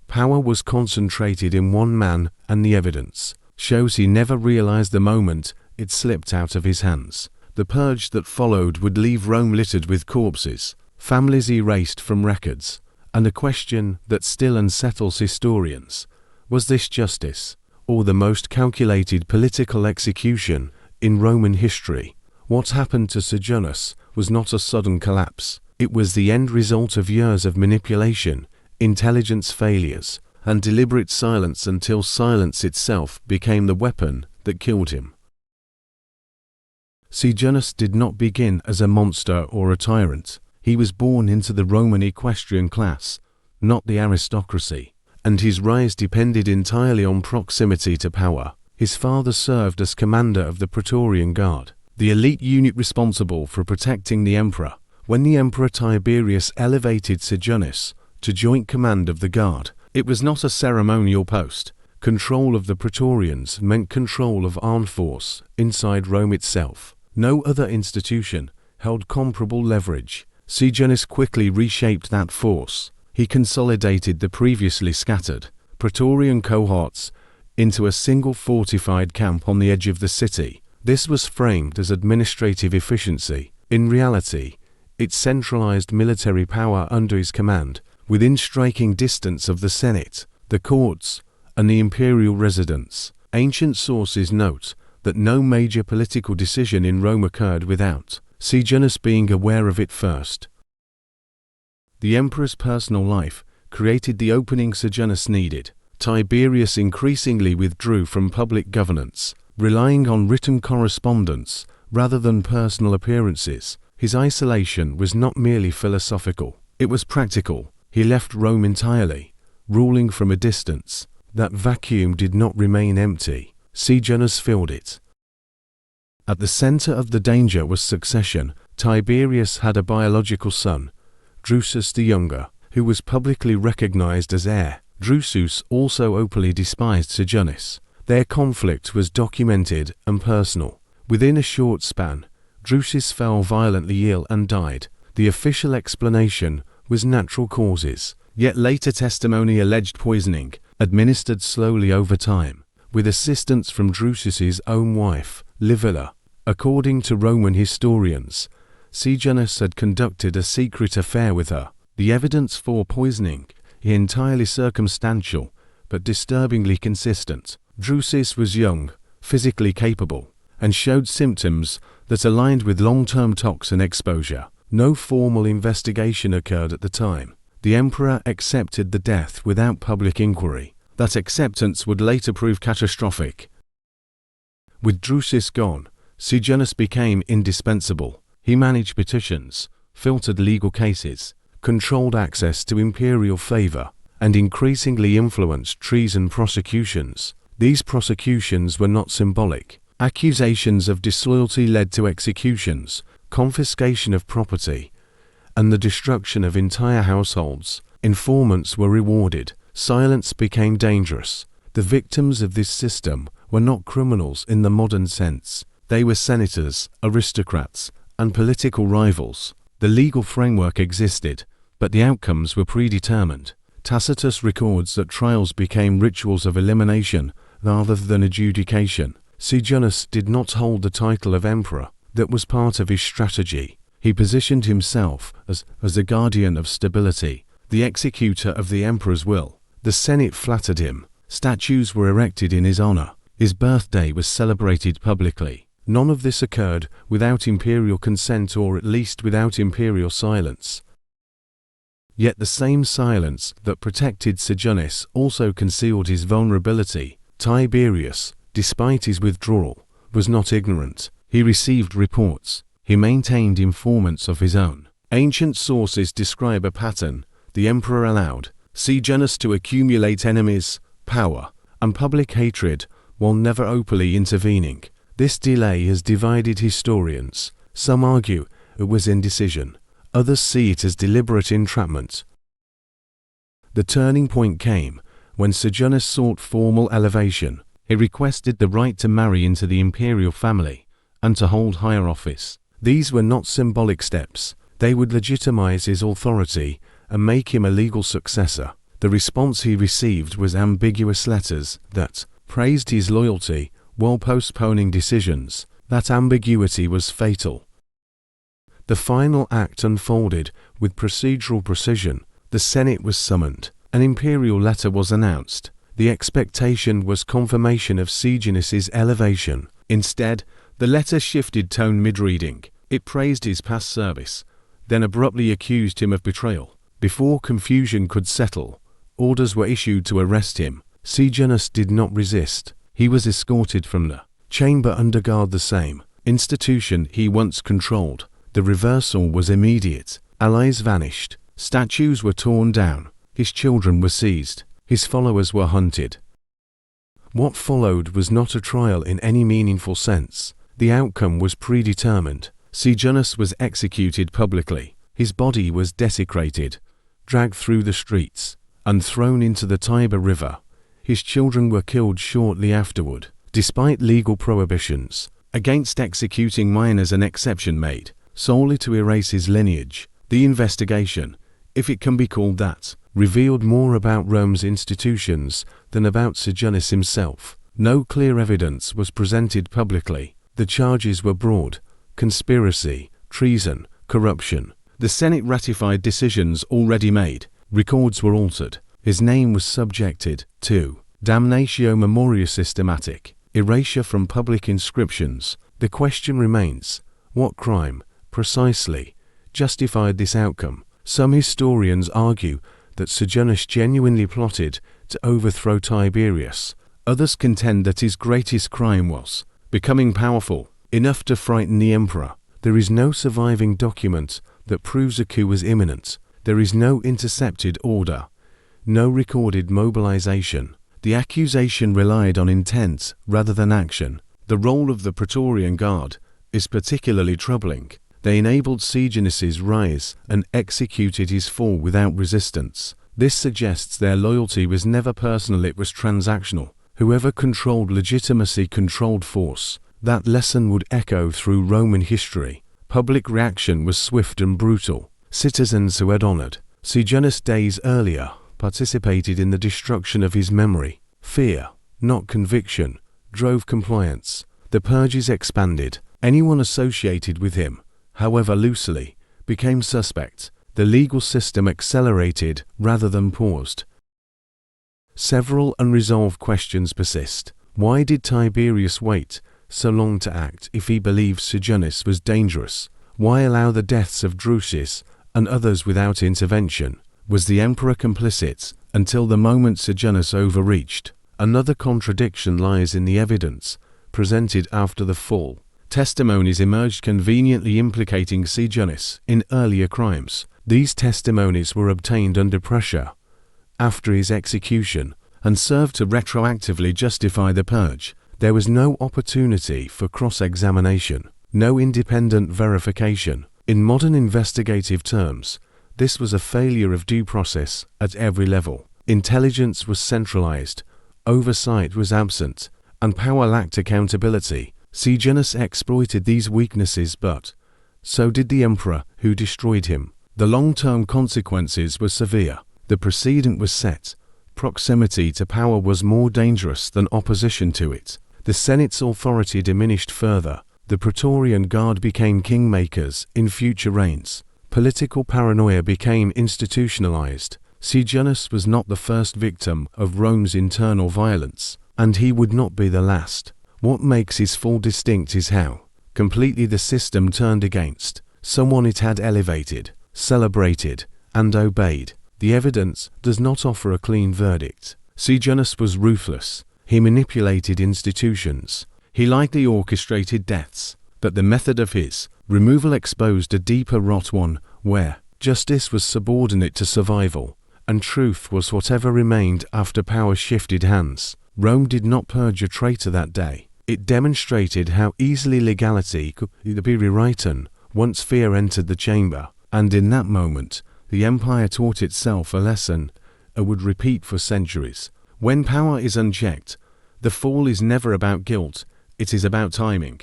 Power was concentrated in one man, and the evidence shows he never realized the moment it slipped out of his hands. The purge that followed would leave Rome littered with corpses, families erased from records, and a question that still unsettles historians: was this justice, or the most calculated political execution in Roman history? What happened to Sejanus was not a sudden collapse. It was the end result of years of manipulation, intelligence failures, and deliberate silence until silence itself became the weapon that killed him. Sejanus did not begin as a monster or a tyrant. He was born into the Roman equestrian class, not the aristocracy, and his rise depended entirely on proximity to power. His father served as commander of the Praetorian Guard, the elite unit responsible for protecting the emperor. When the Emperor Tiberius elevated Sejanus to joint command of the guard, it was not a ceremonial post. Control of the Praetorians meant control of armed force inside Rome itself. No other institution held comparable leverage. Sejanus quickly reshaped that force. He consolidated the previously scattered Praetorian cohorts into a single fortified camp on the edge of the city. This was framed as administrative efficiency. In reality, it centralized military power under his command, within striking distance of the Senate, the courts, and the imperial residence. Ancient sources note that no major political decision in Rome occurred without Sejanus being aware of it first. The emperor's personal life created the opening Sejanus needed. Tiberius increasingly withdrew from public governance, relying on written correspondence rather than personal appearances. His isolation was not merely philosophical, it was practical. He left Rome entirely, ruling from a distance. That vacuum did not remain empty. Sejanus filled it. At the center of the danger was succession. Tiberius had a biological son, Drusus the Younger, who was publicly recognized as heir. Drusus also openly despised Sejanus. Their conflict was documented and personal. Within a short span, Drusus fell violently ill and died. The official explanation was natural causes, yet later testimony alleged poisoning, administered slowly over time, with assistance from Drusus's own wife, Livilla. According to Roman historians, Sejanus had conducted a secret affair with her. The evidence for poisoning is entirely circumstantial, but disturbingly consistent. Drusus was young, physically capable, and showed symptoms that aligned with long-term toxin exposure. No formal investigation occurred at the time. The emperor accepted the death without public inquiry. That acceptance would later prove catastrophic. With Drusus gone, Sejanus became indispensable. He managed petitions, filtered legal cases, controlled access to imperial favor, and increasingly influenced treason prosecutions. These prosecutions were not symbolic. Accusations of disloyalty led to executions, confiscation of property, and the destruction of entire households. Informants were rewarded. Silence became dangerous. The victims of this system were not criminals in the modern sense. They were senators, aristocrats, and political rivals. The legal framework existed, but the outcomes were predetermined. Tacitus records that trials became rituals of elimination rather than adjudication. Sejanus did not hold the title of emperor. That was part of his strategy. He positioned himself as a guardian of stability, the executor of the emperor's will. The Senate flattered him. Statues were erected in his honor. His birthday was celebrated publicly. None of this occurred without imperial consent, or at least without imperial silence. Yet the same silence that protected Sejanus also concealed his vulnerability. Tiberius, despite his withdrawal, was not ignorant. He received reports. He maintained informants of his own. Ancient sources describe a pattern. The emperor allowed Sejanus to accumulate enemies, power, and public hatred while never openly intervening. This delay has divided historians. Some argue it was indecision. Others see it as deliberate entrapment. The turning point came when Sejanus sought formal elevation. He requested the right to marry into the imperial family and to hold higher office. These were not symbolic steps. They would legitimize his authority and make him a legal successor. The response he received was ambiguous letters that praised his loyalty while postponing decisions. That ambiguity was fatal. The final act unfolded with procedural precision. The Senate was summoned. An imperial letter was announced. The expectation was confirmation of Sejanus's elevation. Instead, the letter shifted tone mid-reading. It praised his past service, then abruptly accused him of betrayal. Before confusion could settle, orders were issued to arrest him. Sejanus did not resist. He was escorted from the chamber under guard, the same institution he once controlled. The reversal was immediate. Allies vanished. Statues were torn down. His children were seized. His followers were hunted. What followed was not a trial in any meaningful sense. The outcome was predetermined. Sejanus was executed publicly. His body was desecrated, dragged through the streets, and thrown into the Tiber River. His children were killed shortly afterward. Despite legal prohibitions against executing minors, an exception made solely to erase his lineage. The investigation, if it can be called that, revealed more about Rome's institutions than about Sejanus himself. No clear evidence was presented publicly. The charges were broad: conspiracy, treason, corruption. The Senate ratified decisions already made. Records were altered. His name was subjected to damnatio memoria systematic, erasure from public inscriptions. The question remains, what crime, precisely, justified this outcome? Some historians argue that Sejanus genuinely plotted to overthrow Tiberius. Others contend that his greatest crime was becoming powerful enough to frighten the emperor. There is no surviving document that proves a coup was imminent. There is no intercepted order, no recorded mobilization. The accusation relied on intent rather than action. The role of the Praetorian Guard is particularly troubling. They enabled Sejanus's rise and executed his fall without resistance. This suggests their loyalty was never personal, it was transactional. Whoever controlled legitimacy controlled force. That lesson would echo through Roman history. Public reaction was swift and brutal. Citizens who had honored Sejanus days earlier participated in the destruction of his memory. Fear, not conviction, drove compliance. The purges expanded. Anyone associated with him, however loosely, became suspect. The legal system accelerated rather than paused. Several unresolved questions persist. Why did Tiberius wait so long to act if he believed Sejanus was dangerous? Why allow the deaths of Drusus and others without intervention? Was the emperor complicit until the moment Sejanus overreached? Another contradiction lies in the evidence presented after the fall. Testimonies emerged conveniently implicating Sejanus in earlier crimes. These testimonies were obtained under pressure after his execution and served to retroactively justify the purge. There was no opportunity for cross-examination, no independent verification. In modern investigative terms, this was a failure of due process at every level. Intelligence was centralized, oversight was absent, and power lacked accountability. Sejanus exploited these weaknesses, but so did the emperor who destroyed him. The long-term consequences were severe. The precedent was set. Proximity to power was more dangerous than opposition to it. The Senate's authority diminished further. The Praetorian Guard became kingmakers in future reigns. Political paranoia became institutionalized. Sejanus was not the first victim of Rome's internal violence, and he would not be the last. What makes his fall distinct is how completely the system turned against someone it had elevated, celebrated, and obeyed. The evidence does not offer a clean verdict. Sejanus was ruthless. He manipulated institutions. He likely orchestrated deaths. But the method of his removal exposed a deeper rot, one where justice was subordinate to survival, and truth was whatever remained after power shifted hands. Rome did not purge a traitor that day. It demonstrated how easily legality could be rewritten once fear entered the chamber, and in that moment, the empire taught itself a lesson it would repeat for centuries. When power is unchecked, the fall is never about guilt, it is about timing.